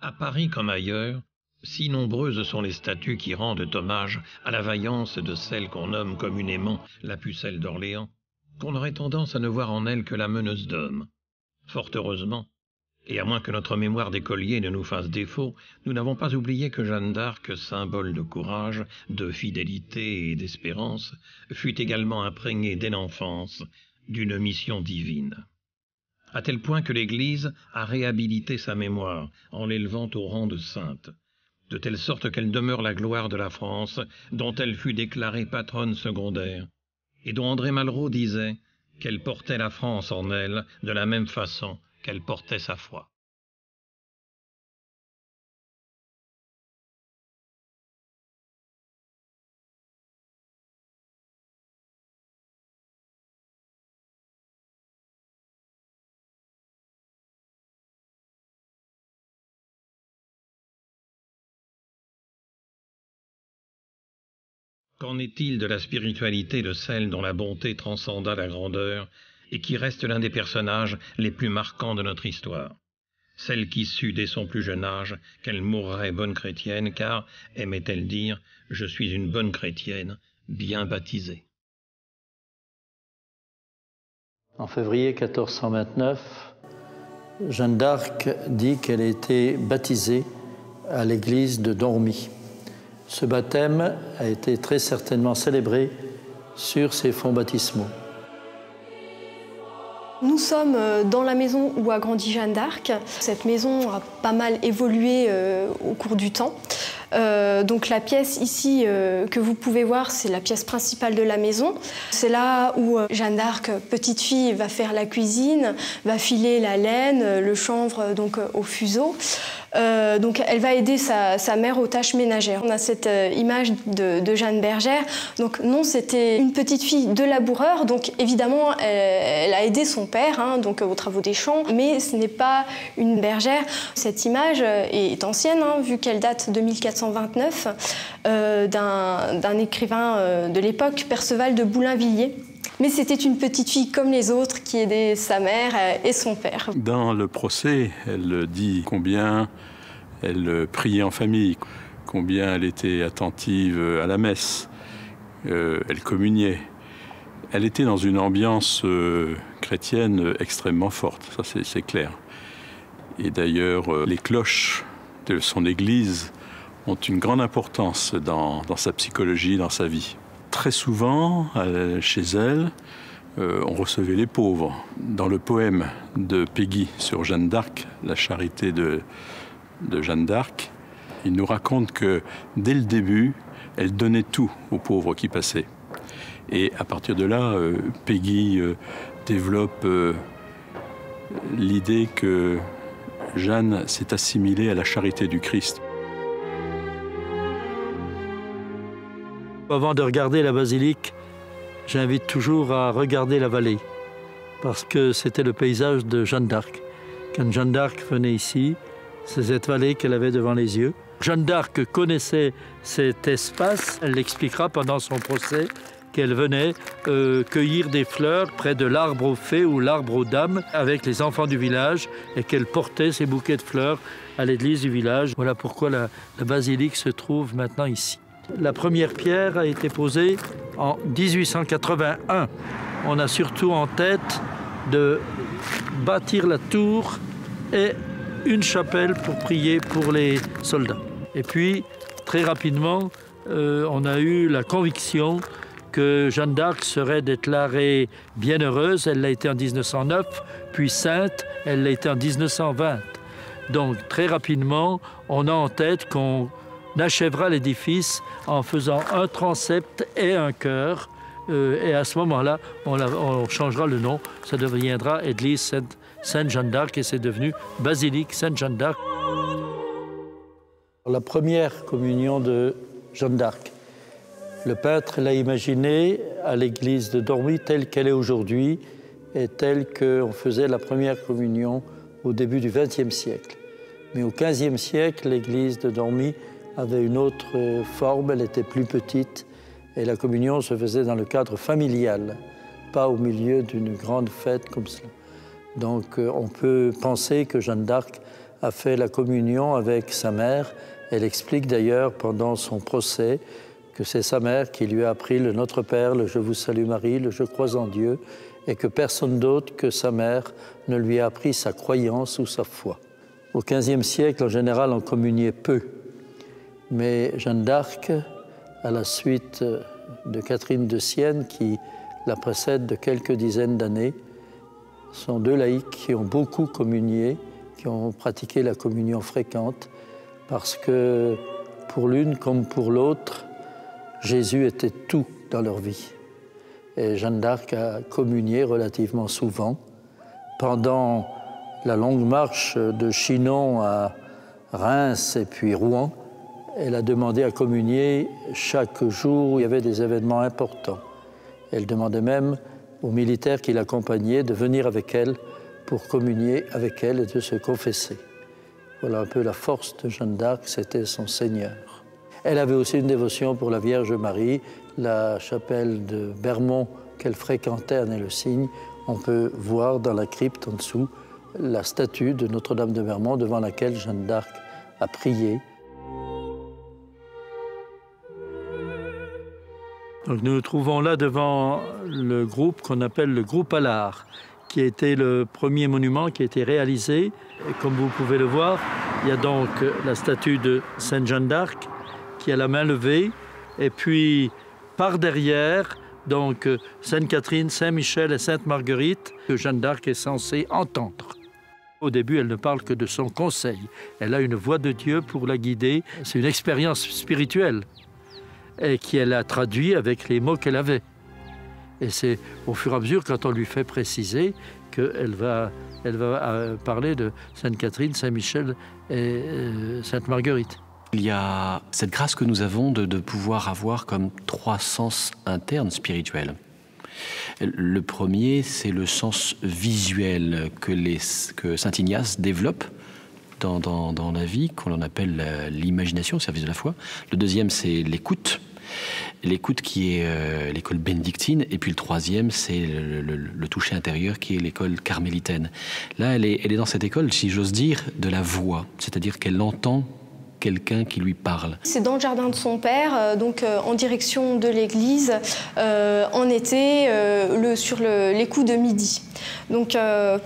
À Paris comme ailleurs, si nombreuses sont les statues qui rendent hommage à la vaillance de celle qu'on nomme communément la pucelle d'Orléans, qu'on aurait tendance à ne voir en elle que la meneuse d'hommes. Fort heureusement, et à moins que notre mémoire d'écolier ne nous fasse défaut, nous n'avons pas oublié que Jeanne d'Arc, symbole de courage, de fidélité et d'espérance, fut également imprégnée dès l'enfance d'une mission divine. À tel point que l'Église a réhabilité sa mémoire en l'élevant au rang de sainte, de telle sorte qu'elle demeure la gloire de la France, dont elle fut déclarée patronne secondaire, et dont André Malraux disait qu'elle portait la France en elle de la même façon qu'elle portait sa foi. Qu'en est-il de la spiritualité de celle dont la bonté transcenda la grandeur et qui reste l'un des personnages les plus marquants de notre histoire? Celle qui sut dès son plus jeune âge qu'elle mourrait bonne chrétienne, car, aimait-elle dire, « Je suis une bonne chrétienne, bien baptisée ». En février 1429, Jeanne d'Arc dit qu'elle a été baptisée à l'église de Dormy. Ce baptême a été très certainement célébré sur ces fonts baptismaux. Nous sommes dans la maison où a grandi Jeanne d'Arc. Cette maison a pas mal évolué au cours du temps. Donc la pièce ici que vous pouvez voir, c'est la pièce principale de la maison. C'est là où Jeanne d'Arc, petite fille, va faire la cuisine, va filer la laine, le chanvre donc au fuseau. Donc elle va aider sa mère aux tâches ménagères. On a cette image de Jeanne bergère. Donc non, c'était une petite fille de laboureur. Donc évidemment, elle a aidé son père hein, donc aux travaux des champs, mais ce n'est pas une bergère. Cette image est ancienne, hein, vu qu'elle date de 1429, d'un écrivain de l'époque, Perceval de Boulainvilliers. Mais c'était une petite fille comme les autres qui aidait sa mère et son père. Dans le procès, elle dit combien elle priait en famille, combien elle était attentive à la messe, elle communiait. Elle était dans une ambiance chrétienne extrêmement forte, ça c'est clair. Et d'ailleurs, les cloches de son église ont une grande importance dans sa psychologie, dans sa vie. Très souvent, chez elle, on recevait les pauvres. Dans le poème de Péguy sur Jeanne d'Arc, La charité de Jeanne d'Arc, il nous raconte que dès le début, elle donnait tout aux pauvres qui passaient. Et à partir de là, Péguy développe l'idée que Jeanne s'est assimilée à la charité du Christ. Avant de regarder la basilique, j'invite toujours à regarder la vallée, parce que c'était le paysage de Jeanne d'Arc. Quand Jeanne d'Arc venait ici, c'est cette vallée qu'elle avait devant les yeux. Jeanne d'Arc connaissait cet espace, elle l'expliquera pendant son procès, qu'elle venait cueillir des fleurs près de l'arbre aux fées ou l'arbre aux dames avec les enfants du village et qu'elle portait ces bouquets de fleurs à l'église du village. Voilà pourquoi la basilique se trouve maintenant ici. La première pierre a été posée en 1881. On a surtout en tête de bâtir la tour et une chapelle pour prier pour les soldats. Et puis, très rapidement, on a eu la conviction que Jeanne d'Arc serait déclarée bienheureuse. Elle l'a été en 1909, puis sainte, elle l'a été en 1920. Donc, très rapidement, on a en tête qu'on achèvera l'édifice en faisant un transept et un chœur. Et à ce moment-là, on changera le nom. Ça deviendra Église Sainte-Jeanne d'Arc et c'est devenu Basilique Sainte-Jeanne d'Arc. La première communion de Jeanne d'Arc, le peintre l'a imaginée à l'église de Dormy telle qu'elle est aujourd'hui et telle qu'on faisait la première communion au début du XXe siècle. Mais au XVe siècle, l'église de Dormy avait une autre forme, elle était plus petite et la communion se faisait dans le cadre familial, pas au milieu d'une grande fête comme cela. Donc on peut penser que Jeanne d'Arc a fait la communion avec sa mère. Elle explique d'ailleurs pendant son procès que c'est sa mère qui lui a appris le Notre Père, le Je vous salue Marie, le Je crois en Dieu, et que personne d'autre que sa mère ne lui a appris sa croyance ou sa foi. Au XVe siècle, en général, on communiait peu. Mais Jeanne d'Arc, à la suite de Catherine de Sienne, qui la précède de quelques dizaines d'années, sont deux laïcs qui ont beaucoup communié, qui ont pratiqué la communion fréquente, parce que pour l'une comme pour l'autre, Jésus était tout dans leur vie. Et Jeanne d'Arc a communié relativement souvent. Pendant la longue marche de Chinon à Reims et puis Rouen, elle a demandé à communier chaque jour où il y avait des événements importants. Elle demandait même aux militaires qui l'accompagnaient de venir avec elle pour communier avec elle et de se confesser. Voilà un peu la force de Jeanne d'Arc, c'était son Seigneur. Elle avait aussi une dévotion pour la Vierge Marie. La chapelle de Bermond qu'elle fréquentait à Nez-le-Cygne, on peut voir dans la crypte en dessous la statue de Notre-Dame de Bermond devant laquelle Jeanne d'Arc a prié. Donc nous nous trouvons là devant le groupe qu'on appelle le groupe Allard, qui a été le premier monument qui a été réalisé. Et comme vous pouvez le voir, il y a donc la statue de Sainte Jeanne d'Arc qui a la main levée, et puis par derrière, donc Sainte Catherine, Saint Michel et Sainte Marguerite, que Jeanne d'Arc est censée entendre. Au début, elle ne parle que de son conseil. Elle a une voix de Dieu pour la guider. C'est une expérience spirituelle et qu'elle a traduit avec les mots qu'elle avait. Et c'est au fur et à mesure, quand on lui fait préciser, qu'elle va parler de Sainte Catherine, Saint Michel et Sainte Marguerite. Il y a cette grâce que nous avons de pouvoir avoir comme trois sens internes spirituels. Le premier, c'est le sens visuel que saint Ignace développe dans la vie, qu'on appelle l'imagination au service de la foi. Le deuxième, c'est l'écoute qui est l'école bénédictine. Et puis le troisième, c'est le toucher intérieur qui est l'école carmélitaine. Là, elle est dans cette école, si j'ose dire, de la voix, c'est-à-dire qu'elle entend quelqu'un qui lui parle. C'est dans le jardin de son père, donc en direction de l'église, en été, sur les coups de midi. Donc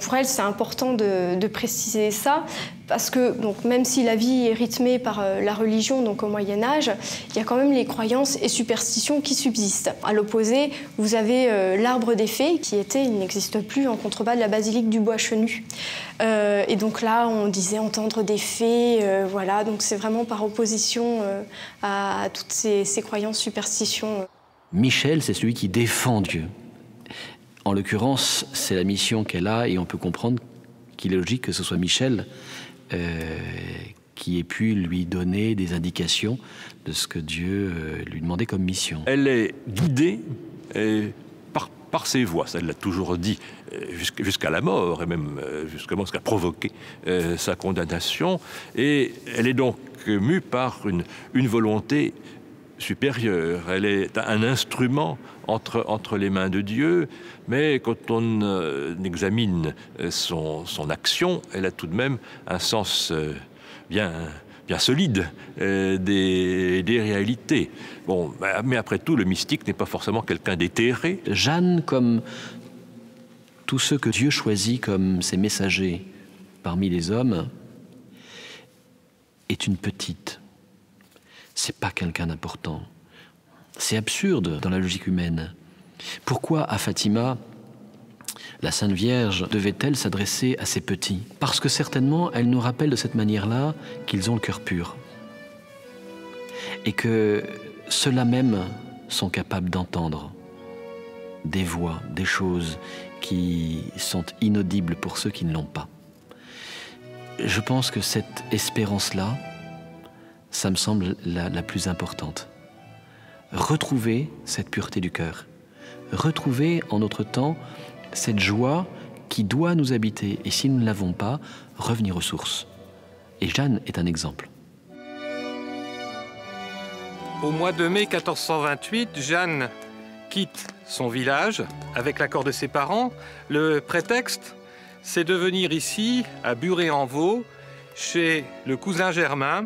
pour elle, c'est important de préciser ça, parce que donc, même si la vie est rythmée par la religion, donc au Moyen-Âge, il y a quand même les croyances et superstitions qui subsistent. À l'opposé, vous avez l'arbre des fées, il n'existe plus en contrebas de la basilique du Bois-Chenu. Et donc là, on disait entendre des fées, voilà, donc c'est vraiment par opposition à toutes ces croyances, superstitions. Michel, c'est celui qui défend Dieu. En l'occurrence, c'est la mission qu'elle a, et on peut comprendre qu'il est logique que ce soit Michel qui ait pu lui donner des indications de ce que Dieu lui demandait comme mission. Elle est guidée par ses voix, ça elle l'a toujours dit, jusqu'à la mort, et même jusqu'à provoquer sa condamnation. Et elle est donc mue par une volonté supérieure. Elle est un instrument entre les mains de Dieu, mais quand on examine son action, elle a tout de même un sens bien solide des réalités. Bon, mais après tout, le mystique n'est pas forcément quelqu'un d'éthéré. Jeanne, comme tous ceux que Dieu choisit comme ses messagers parmi les hommes, est une petite. C'est pas quelqu'un d'important. C'est absurde dans la logique humaine. Pourquoi à Fatima, la Sainte Vierge devait-elle s'adresser à ces petits? Parce que certainement, elle nous rappelle de cette manière-là qu'ils ont le cœur pur. Et que ceux-là même sont capables d'entendre des voix, des choses qui sont inaudibles pour ceux qui ne l'ont pas. Je pense que cette espérance-là, ça me semble la plus importante. Retrouver cette pureté du cœur. Retrouver en notre temps cette joie qui doit nous habiter. Et si nous ne l'avons pas, revenir aux sources. Et Jeanne est un exemple. Au mois de mai 1428, Jeanne quitte son village avec l'accord de ses parents. Le prétexte, c'est de venir ici, à Buret-en-Vaux, chez le cousin germain,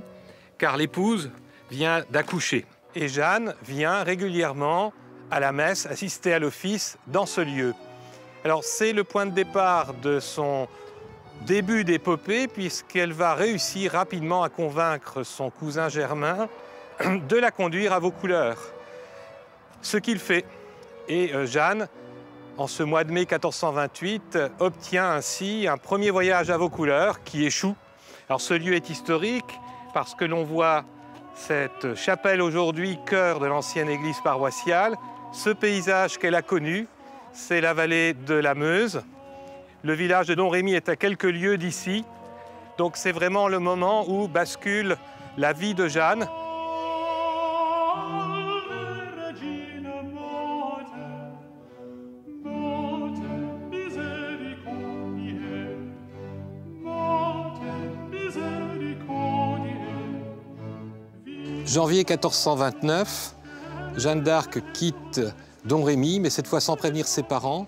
car l'épouse vient d'accoucher. Et Jeanne vient régulièrement à la messe assister à l'office dans ce lieu. Alors c'est le point de départ de son début d'épopée, puisqu'elle va réussir rapidement à convaincre son cousin germain de la conduire à Vaucouleurs. Ce qu'il fait. Et Jeanne, en ce mois de mai 1428, obtient ainsi un premier voyage à Vaucouleurs qui échoue. Alors ce lieu est historique parce que l'on voit cette chapelle aujourd'hui, cœur de l'ancienne église paroissiale. Ce paysage qu'elle a connu, c'est la vallée de la Meuse. Le village de Domrémy est à quelques lieues d'ici. Donc c'est vraiment le moment où bascule la vie de Jeanne. Janvier 1429, Jeanne d'Arc quitte Domrémy, mais cette fois sans prévenir ses parents.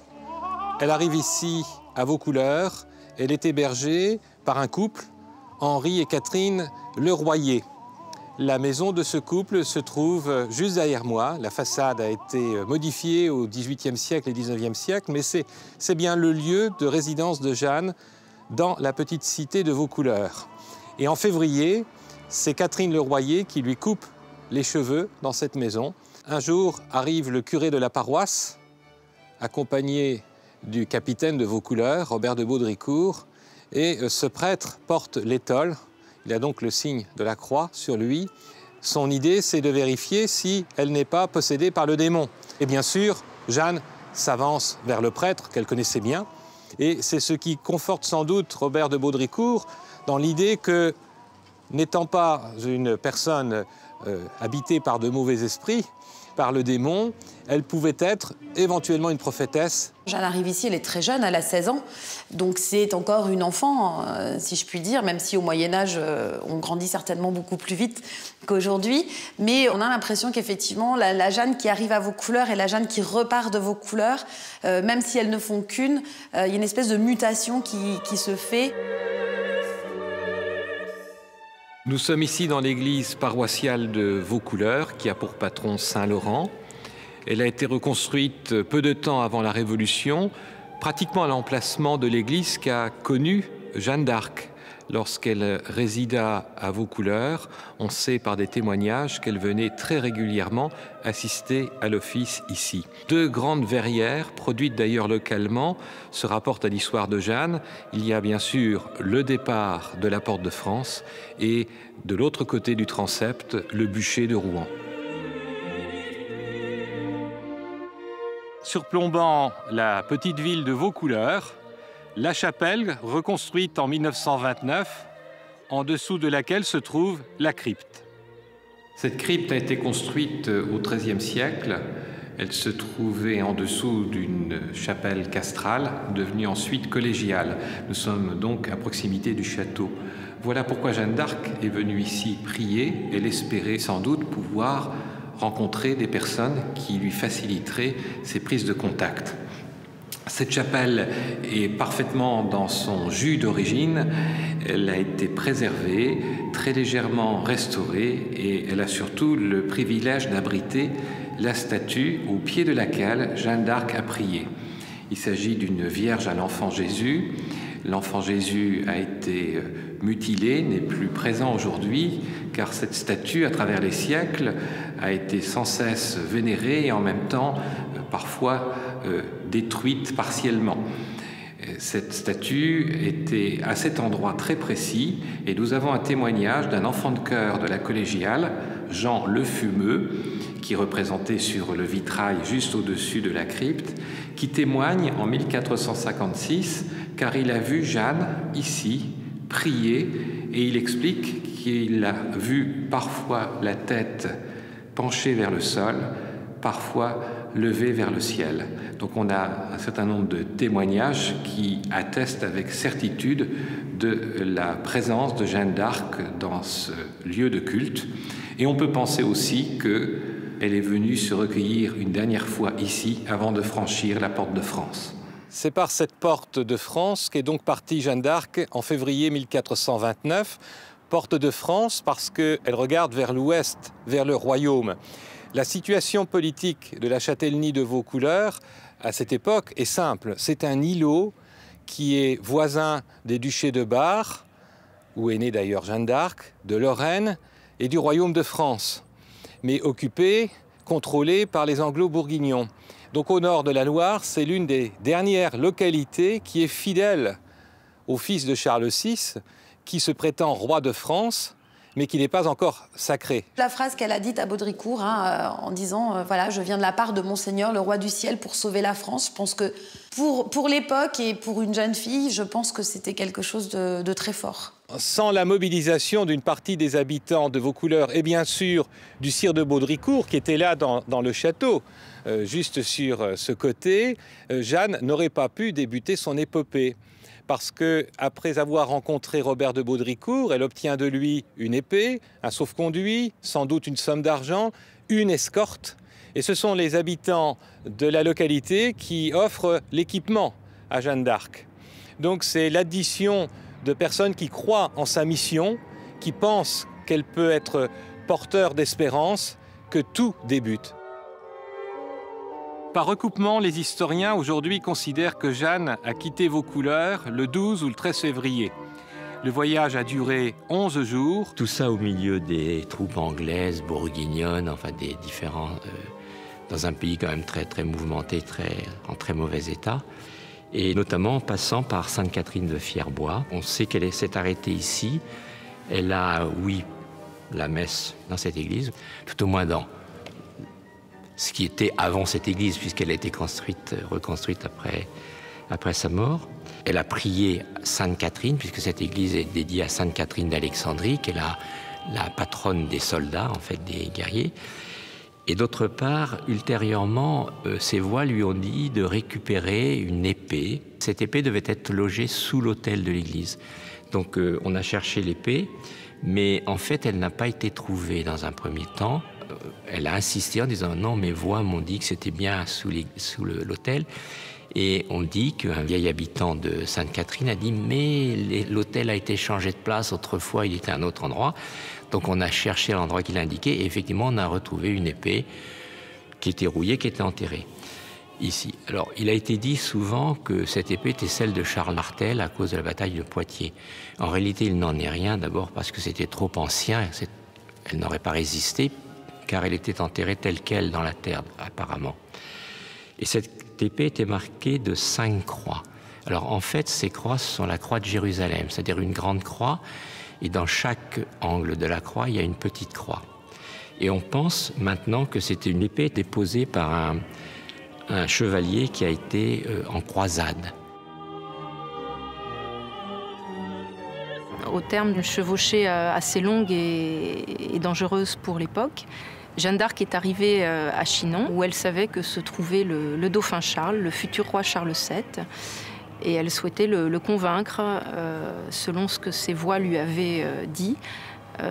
Elle arrive ici à Vaucouleurs. Elle est hébergée par un couple, Henri et Catherine Leroyer. La maison de ce couple se trouve juste derrière moi. La façade a été modifiée au XVIIIe siècle et XIXe siècle, mais c'est bien le lieu de résidence de Jeanne dans la petite cité de Vaucouleurs. Et en février, c'est Catherine Leroyer qui lui coupe les cheveux dans cette maison. Un jour arrive le curé de la paroisse, accompagné du capitaine de Vaucouleurs, Robert de Baudricourt, et ce prêtre porte l'étole. Il a donc le signe de la croix sur lui. Son idée, c'est de vérifier si elle n'est pas possédée par le démon. Et bien sûr, Jeanne s'avance vers le prêtre qu'elle connaissait bien, et c'est ce qui conforte sans doute Robert de Baudricourt dans l'idée que, n'étant pas une personne habitée par de mauvais esprits, par le démon, elle pouvait être éventuellement une prophétesse. Jeanne arrive ici, elle est très jeune, elle a 16 ans, donc c'est encore une enfant, si je puis dire, même si au Moyen-Âge, on grandit certainement beaucoup plus vite qu'aujourd'hui. Mais on a l'impression qu'effectivement, la Jeanne qui arrive à Vaucouleurs et la Jeanne qui repart de Vaucouleurs, même si elles ne font qu'une, il y a une espèce de mutation qui se fait. Nous sommes ici dans l'église paroissiale de Vaucouleurs, qui a pour patron Saint-Laurent. Elle a été reconstruite peu de temps avant la Révolution, pratiquement à l'emplacement de l'église qu'a connue Jeanne d'Arc. Lorsqu'elle résida à Vaucouleurs, on sait par des témoignages qu'elle venait très régulièrement assister à l'office ici. Deux grandes verrières, produites d'ailleurs localement, se rapportent à l'histoire de Jeanne. Il y a bien sûr le départ de la Porte de France et de l'autre côté du transept, le bûcher de Rouen. Surplombant la petite ville de Vaucouleurs, la chapelle, reconstruite en 1929, en dessous de laquelle se trouve la crypte. Cette crypte a été construite au XIIIe siècle. Elle se trouvait en dessous d'une chapelle castrale, devenue ensuite collégiale. Nous sommes donc à proximité du château. Voilà pourquoi Jeanne d'Arc est venue ici prier. Elle espérait sans doute pouvoir rencontrer des personnes qui lui faciliteraient ses prises de contact. Cette chapelle est parfaitement dans son jus d'origine. Elle a été préservée, très légèrement restaurée et elle a surtout le privilège d'abriter la statue au pied de laquelle Jeanne d'Arc a prié. Il s'agit d'une Vierge à l'Enfant Jésus. L'Enfant Jésus a été mutilé, n'est plus présent aujourd'hui, car cette statue, à travers les siècles, a été sans cesse vénérée et en même temps, parfois, détruite partiellement. Cette statue était à cet endroit très précis et nous avons un témoignage d'un enfant de chœur de la collégiale, Jean Le Fumeux, qui est représenté sur le vitrail juste au-dessus de la crypte, qui témoigne en 1456 car il a vu Jeanne ici prier et il explique qu'il a vu parfois la tête penchée vers le sol, parfois levée vers le ciel. Donc on a un certain nombre de témoignages qui attestent avec certitude de la présence de Jeanne d'Arc dans ce lieu de culte. Et on peut penser aussi qu'elle est venue se recueillir une dernière fois ici avant de franchir la Porte de France. C'est par cette porte de France qu'est donc partie Jeanne d'Arc en février 1429. Porte de France parce qu'elle regarde vers l'ouest, vers le royaume. La situation politique de la châtellenie de Vaucouleurs, à cette époque, est simple. C'est un îlot qui est voisin des duchés de Bar, où est née d'ailleurs Jeanne d'Arc, de Lorraine et du royaume de France, mais occupé, contrôlé par les Anglo-Bourguignons. Donc au nord de la Loire, c'est l'une des dernières localités qui est fidèle au fils de Charles VI, qui se prétend roi de France, mais qui n'est pas encore sacré. La phrase qu'elle a dite à Baudricourt, en disant voilà, je viens de la part de Monseigneur, le roi du ciel, pour sauver la France. Je pense que pour l'époque et pour une jeune fille, je pense que c'était quelque chose de très fort. Sans la mobilisation d'une partie des habitants de Vaucouleurs et bien sûr du sire de Baudricourt qui était là dans le château, juste sur ce côté, Jeanne n'aurait pas pu débuter son épopée. Parce qu'après avoir rencontré Robert de Baudricourt, elle obtient de lui une épée, un sauf-conduit, sans doute une somme d'argent, une escorte. Et ce sont les habitants de la localité qui offrent l'équipement à Jeanne d'Arc. Donc c'est l'addition de personnes qui croient en sa mission, qui pensent qu'elle peut être porteur d'espérance, que tout débute. Par recoupement, les historiens aujourd'hui considèrent que Jeanne a quitté Vaucouleurs le 12 ou le 13 février. Le voyage a duré 11 jours. Tout ça au milieu des troupes anglaises, bourguignonnes, enfin des différents... dans un pays quand même très, très mouvementé, en très mauvais état. Et notamment en passant par Sainte-Catherine de Fierbois. On sait qu'elle s'est arrêtée ici. Elle a, oui, la messe dans cette église, tout au moins dans ce qui était avant cette église, puisqu'elle a été reconstruite après sa mort. Elle a prié Sainte-Catherine, puisque cette église est dédiée à Sainte-Catherine d'Alexandrie, qui est la patronne des soldats, en fait, des guerriers. Et d'autre part, ultérieurement, ses voix lui ont dit de récupérer une épée. Cette épée devait être logée sous l'autel de l'église. Donc on a cherché l'épée, mais en fait, elle n'a pas été trouvée dans un premier temps. Elle a insisté en disant « Non, mes voix m'ont dit que c'était bien sous l'autel ». Et on dit qu'un vieil habitant de Sainte-Catherine a dit « Mais l'autel a été changé de place, autrefois il était à un autre endroit ». Donc on a cherché l'endroit qu'il indiquait et effectivement on a retrouvé une épée qui était rouillée, qui était enterrée ici. Alors il a été dit souvent que cette épée était celle de Charles Martel à cause de la bataille de Poitiers. En réalité il n'en est rien, d'abord parce que c'était trop ancien, elle n'aurait pas résisté car elle était enterrée telle quelle dans la terre apparemment. Et cette épée était marquée de 5 croix. Alors en fait ces croix sont la croix de Jérusalem, c'est-à-dire une grande croix. Et dans chaque angle de la croix, il y a une petite croix. Et on pense maintenant que c'était une épée déposée par un chevalier qui a été en croisade. Au terme d'une chevauchée assez longue et dangereuse pour l'époque, Jeanne d'Arc est arrivée à Chinon, où elle savait que se trouvait le dauphin Charles, le futur roi Charles VII. Et elle souhaitait le convaincre, selon ce que ses voix lui avaient dit,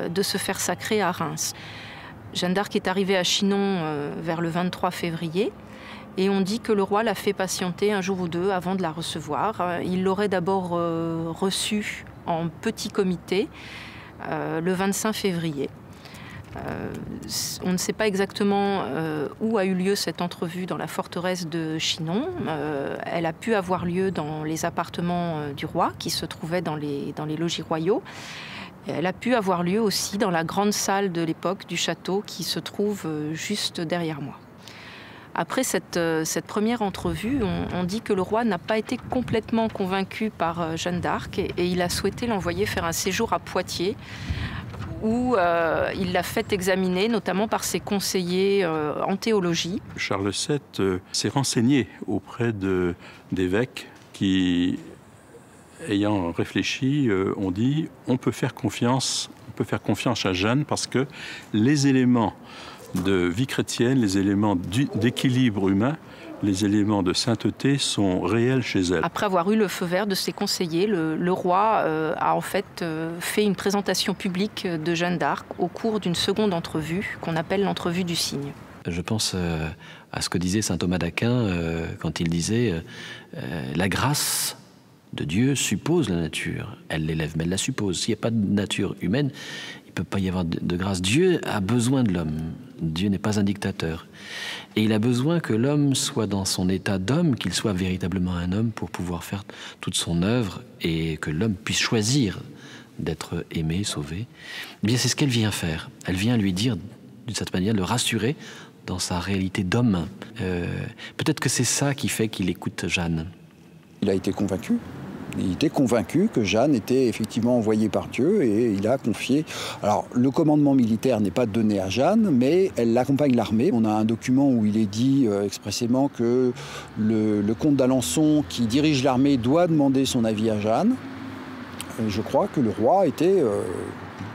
de se faire sacrer à Reims. Jeanne d'Arc est arrivée à Chinon vers le 23 février et on dit que le roi l'a fait patienter un jour ou deux avant de la recevoir. Il l'aurait d'abord reçue en petit comité le 25 février. On ne sait pas exactement où a eu lieu cette entrevue dans la forteresse de Chinon. Elle a pu avoir lieu dans les appartements du roi qui se trouvaient dans les logis royaux. Elle a pu avoir lieu aussi dans la grande salle de l'époque du château qui se trouve juste derrière moi. Après cette première entrevue, on dit que le roi n'a pas été complètement convaincu par Jeanne d'Arc et il a souhaité l'envoyer faire un séjour à Poitiers où il l'a fait examiner, notamment par ses conseillers en théologie. Charles VII s'est renseigné auprès d'évêques qui, ayant réfléchi, ont dit on peut faire confiance à Jeanne parce que les éléments de vie chrétienne, les éléments d'équilibre humain, les éléments de sainteté sont réels chez elle. Après avoir eu le feu vert de ses conseillers, le roi a en fait fait une présentation publique de Jeanne d'Arc au cours d'une seconde entrevue qu'on appelle l'entrevue du cygne. Je pense à ce que disait saint Thomas d'Aquin quand il disait la grâce de Dieu suppose la nature. Elle l'élève, mais elle la suppose. S'il n'y a pas de nature humaine, il ne peut pas y avoir de grâce. Dieu a besoin de l'homme. Dieu n'est pas un dictateur. Et il a besoin que l'homme soit dans son état d'homme, qu'il soit véritablement un homme pour pouvoir faire toute son œuvre et que l'homme puisse choisir d'être aimé, sauvé. Eh bien, c'est ce qu'elle vient faire. Elle vient lui dire, d'une certaine manière, le rassurer dans sa réalité d'homme. Peut-être que c'est ça qui fait qu'il écoute Jeanne. Il a été convaincu. Il était convaincu que Jeanne était effectivement envoyée par Dieu et il a confié... Alors, le commandement militaire n'est pas donné à Jeanne, mais elle accompagne l'armée. On a un document où il est dit expressément que le comte d'Alençon, qui dirige l'armée, doit demander son avis à Jeanne. Je crois que le roi était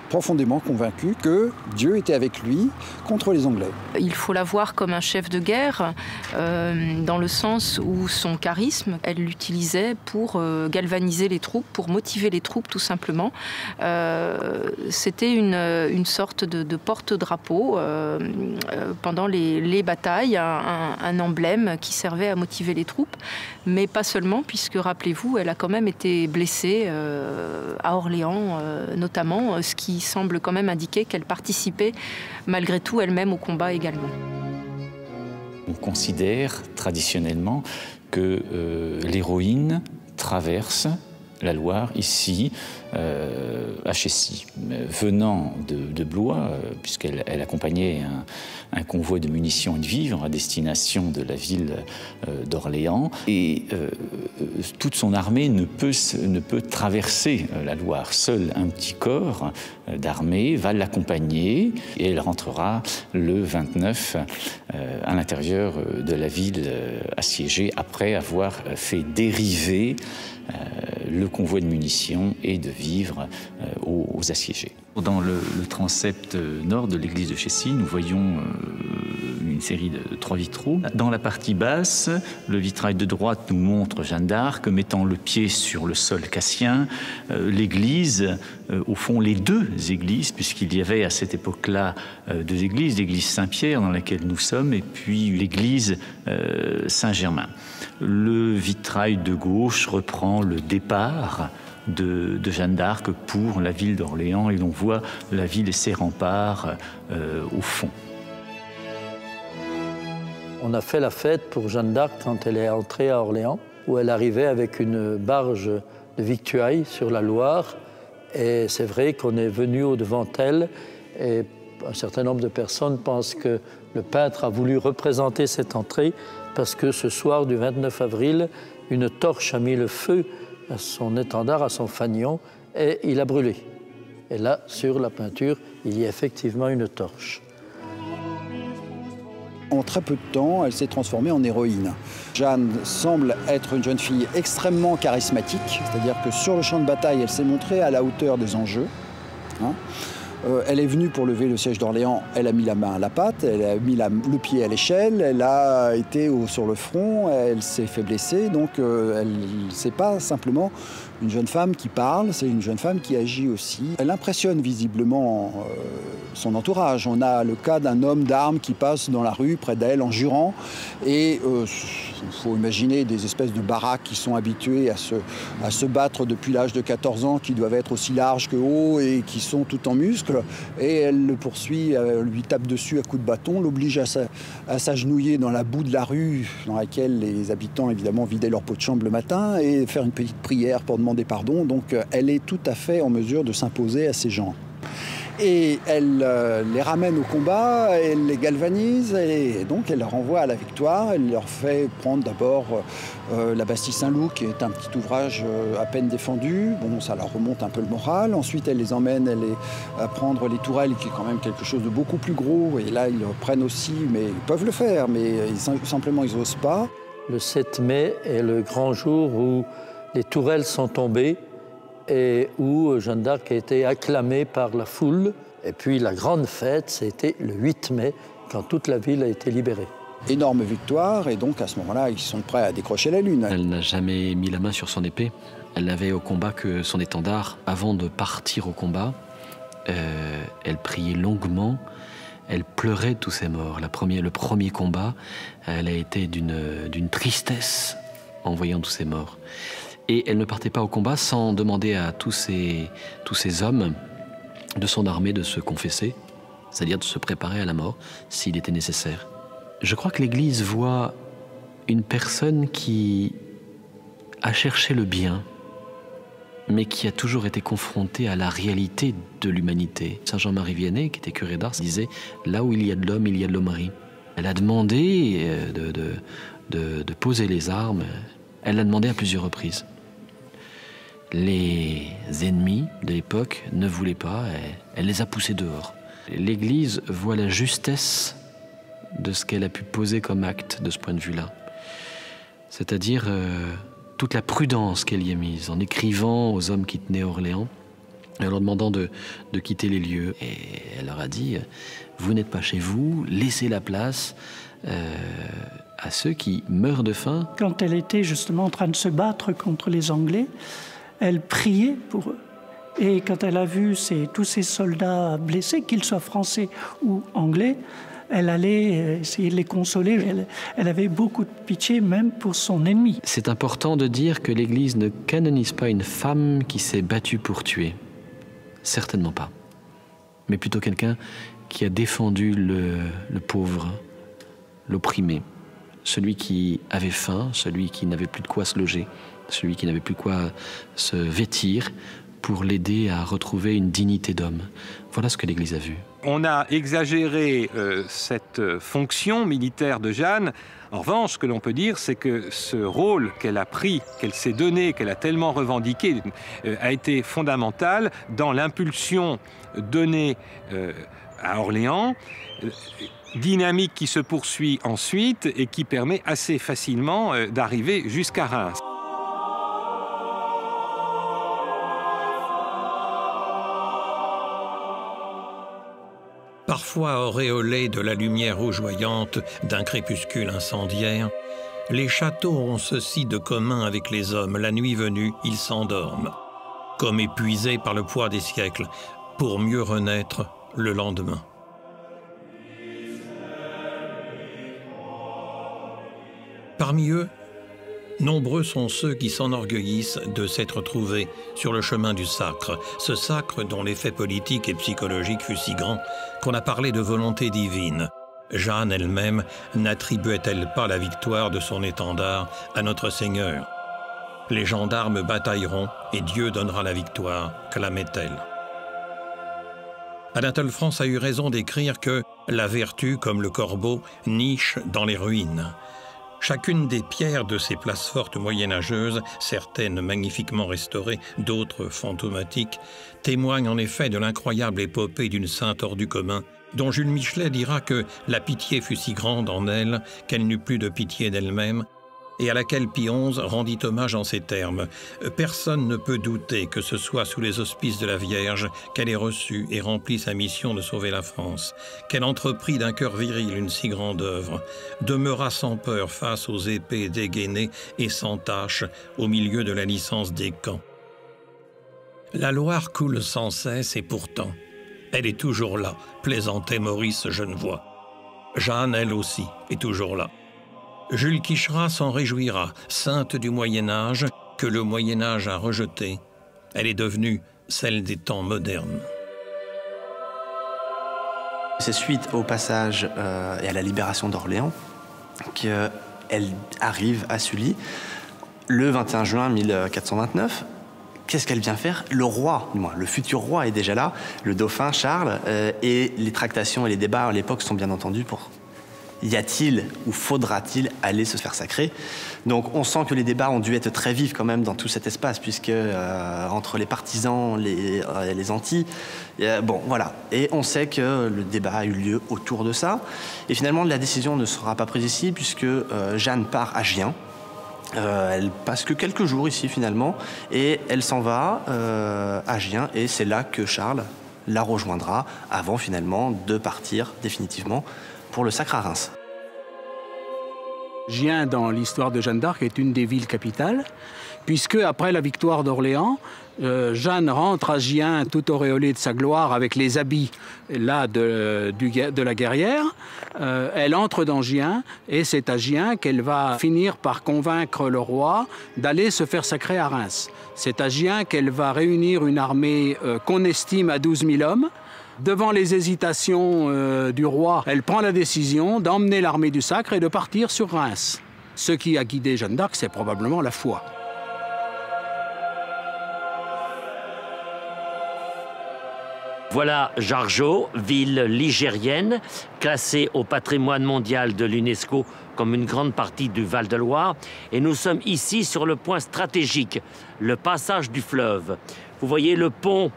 profondément convaincu que Dieu était avec lui contre les Anglais. Il faut la voir comme un chef de guerre, dans le sens où son charisme, elle l'utilisait pour galvaniser les troupes, pour motiver les troupes tout simplement. C'était une sorte de porte-drapeau pendant les batailles, un emblème qui servait à motiver les troupes, mais pas seulement, puisque rappelez-vous, elle a quand même été blessée à Orléans notamment, ce qui semble quand même indiquer qu'elle participait malgré tout elle-même au combat également. On considère traditionnellement que l'héroïne traverse la Loire ici, à Chessy. Venant de Blois, puisqu'elle accompagnait un convoi de munitions et de vivres à destination de la ville d'Orléans. Et toute son armée ne peut traverser la Loire. Seul un petit corps d'armée va l'accompagner et elle rentrera le 29 à l'intérieur de la ville assiégée après avoir fait dériver le convoi de munitions et de vivres aux assiégés. Dans le transept nord de l'église de Chessy, nous voyons une série de 3 vitraux. Dans la partie basse, le vitrail de droite nous montre Jeanne d'Arc mettant le pied sur le sol cassien. L'église, au fond les 2 églises, puisqu'il y avait à cette époque-là 2 églises, l'église Saint-Pierre dans laquelle nous sommes et puis l'église Saint-Germain. Le vitrail de gauche reprend le départ de Jeanne d'Arc pour la ville d'Orléans et l'on voit la ville et ses remparts au fond. On a fait la fête pour Jeanne d'Arc quand elle est entrée à Orléans, où elle arrivait avec une barge de victuailles sur la Loire. Et c'est vrai qu'on est venu au-devant d'elle et un certain nombre de personnes pensent que le peintre a voulu représenter cette entrée parce que ce soir du 29 avril, une torche a mis le feu à son étendard, à son fanion, et il a brûlé. Et là, sur la peinture, il y a effectivement une torche. En très peu de temps, elle s'est transformée en héroïne. Jeanne semble être une jeune fille extrêmement charismatique, c'est-à-dire que sur le champ de bataille, elle s'est montrée à la hauteur des enjeux. Elle est venue pour lever le siège d'Orléans, elle a mis la main à la pâte, elle a mis le pied à l'échelle, elle a été sur le front, elle s'est fait blesser, donc c'est pas simplement une jeune femme qui parle, c'est une jeune femme qui agit aussi. Elle impressionne visiblement son entourage. On a le cas d'un homme d'armes qui passe dans la rue près d'elle en jurant et il faut imaginer des espèces de baraques qui sont habituées à se battre depuis l'âge de 14 ans, qui doivent être aussi larges que hauts et qui sont tout en muscles. Et elle le poursuit, lui tape dessus à coups de bâton, l'oblige à s'agenouiller dans la boue de la rue dans laquelle les habitants évidemment vidaient leur pot de chambre le matin et faire une petite prière pour demander pardon. Donc elle est tout à fait en mesure de s'imposer à ces gens. Et elle les ramène au combat, elle les galvanise et donc elle leur envoie à la victoire. Elle leur fait prendre d'abord la Bastille-Saint-Loup, qui est un petit ouvrage à peine défendu. Bon, ça leur remonte un peu le moral. Ensuite, elle les emmène à prendre les tourelles, qui est quand même quelque chose de beaucoup plus gros. Et là, ils le reprennent aussi, mais ils peuvent le faire, mais simplement, ils n'osent pas. Le 7 mai est le grand jour où les tourelles sont tombées et où Jeanne d'Arc a été acclamée par la foule. Et puis la grande fête, c'était le 8 mai, quand toute la ville a été libérée. Énorme victoire, et donc à ce moment-là, ils sont prêts à décrocher la lune. Elle n'a jamais mis la main sur son épée. Elle n'avait au combat que son étendard. Avant de partir au combat, elle priait longuement elle pleurait tous ces morts. Le premier combat, elle a été d'une tristesse en voyant tous ces morts. Et elle ne partait pas au combat sans demander à tous ces hommes de son armée de se confesser, c'est-à-dire de se préparer à la mort s'il était nécessaire. Je crois que l'Église voit une personne qui a cherché le bien, mais qui a toujours été confrontée à la réalité de l'humanité. Saint Jean-Marie Vianney, qui était curé d'Ars, disait « Là où il y a de l'homme, il y a de l'hommerie ». Elle a demandé de poser les armes. Elle l'a demandé à plusieurs reprises. Les ennemis de l'époque ne voulaient pas, elle les a poussés dehors. L'Église voit la justesse de ce qu'elle a pu poser comme acte de ce point de vue-là. C'est-à-dire toute la prudence qu'elle y a mise en écrivant aux hommes qui tenaient Orléans, en leur demandant de quitter les lieux. Et elle leur a dit, vous n'êtes pas chez vous, laissez la place à ceux qui meurent de faim. Quand elle était justement en train de se battre contre les Anglais, elle priait pour eux. Et quand elle a vu tous ces soldats blessés, qu'ils soient français ou anglais, elle allait essayer de les consoler. Elle avait beaucoup de pitié même pour son ennemi. C'est important de dire que l'Église ne canonise pas une femme qui s'est battue pour tuer. Certainement pas. Mais plutôt quelqu'un qui a défendu le pauvre, l'opprimé, celui qui avait faim, celui qui n'avait plus de quoi se loger, celui qui n'avait plus de quoi se vêtir, pour l'aider à retrouver une dignité d'homme. Voilà ce que l'Église a vu. On a exagéré cette fonction militaire de Jeanne. En revanche, ce que l'on peut dire, c'est que ce rôle qu'elle a pris, qu'elle s'est donné, qu'elle a tellement revendiqué, a été fondamental dans l'impulsion donnée à Orléans, dynamique qui se poursuit ensuite et qui permet assez facilement d'arriver jusqu'à Reims. Parfois auréolés de la lumière rougeoyante d'un crépuscule incendiaire, les châteaux ont ceci de commun avec les hommes. La nuit venue, ils s'endorment, comme épuisés par le poids des siècles, pour mieux renaître le lendemain. Parmi eux, nombreux sont ceux qui s'enorgueillissent de s'être trouvés sur le chemin du sacre, ce sacre dont l'effet politique et psychologique fut si grand qu'on a parlé de volonté divine. Jeanne elle-même n'attribuait-elle pas la victoire de son étendard à notre Seigneur? Les gendarmes batailleront et Dieu donnera la victoire, clamait-elle. Anatole France a eu raison d'écrire que la vertu, comme le corbeau, niche dans les ruines. Chacune des pierres de ces places fortes moyenâgeuses, certaines magnifiquement restaurées, d'autres fantomatiques, témoignent en effet de l'incroyable épopée d'une sainte hors du commun, dont Jules Michelet dira que la pitié fut si grande en elle qu'elle n'eut plus de pitié d'elle-même, et à laquelle Pie XI rendit hommage en ces termes. Personne ne peut douter que ce soit sous les auspices de la Vierge qu'elle ait reçu et rempli sa mission de sauver la France, qu'elle entreprit d'un cœur viril une si grande œuvre, demeura sans peur face aux épées dégainées et sans tache au milieu de la licence des camps. La Loire coule sans cesse et pourtant, elle est toujours là, plaisantait Maurice Genevoix. Jeanne, elle aussi, est toujours là. Jules Quicherat s'en réjouira, sainte du Moyen-Âge, que le Moyen-Âge a rejetée. Elle est devenue celle des temps modernes. C'est suite au passage et à la libération d'Orléans qu'elle arrive à Sully le 21 juin 1429. Qu'est-ce qu'elle vient faire? Le roi, le futur roi est déjà là, le dauphin Charles, et les tractations et les débats à l'époque sont bien entendus pour... Y a-t-il ou faudra-t-il aller se faire sacrer? Donc on sent que les débats ont dû être très vifs quand même dans tout cet espace, puisque entre les partisans, les antis, bon voilà. Et on sait que le débat a eu lieu autour de ça. Et finalement la décision ne sera pas prise ici, puisque Jeanne part à Gien. Elle passe que quelques jours ici finalement, et elle s'en va à Gien, et c'est là que Charles la rejoindra, avant finalement de partir définitivement pour le sacre à Reims. Gien, dans l'histoire de Jeanne d'Arc, est une des villes capitales, puisque après la victoire d'Orléans, Jeanne rentre à Gien tout auréolée de sa gloire avec les habits là, de la guerrière. Elle entre dans Gien et c'est à Gien qu'elle va finir par convaincre le roi d'aller se faire sacrer à Reims. C'est à Gien qu'elle va réunir une armée qu'on estime à 12 000 hommes. Devant les hésitations du roi, elle prend la décision d'emmener l'armée du sacre et de partir sur Reims. Ce qui a guidé Jeanne d'Arc, c'est probablement la foi. Voilà Jargeau, ville ligérienne, classée au patrimoine mondial de l'UNESCO comme une grande partie du Val-de-Loire. Et nous sommes ici sur le point stratégique, le passage du fleuve. Vous voyez le pont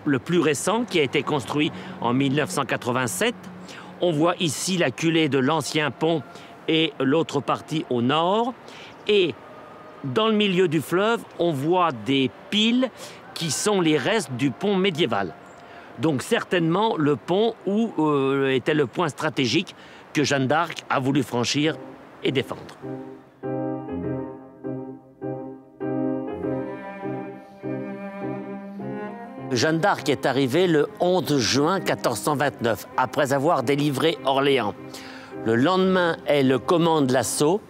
le plus récent qui a été construit en 1987. On voit ici la culée de l'ancien pont et l'autre partie au nord. Et dans le milieu du fleuve, on voit des piles qui sont les restes du pont médiéval. Donc certainement le pont où était le point stratégique que Jeanne d'Arc a voulu franchir et défendre. Jeanne d'Arc est arrivée le 11 juin 1429, après avoir délivré Orléans. Le lendemain, elle commande l'assaut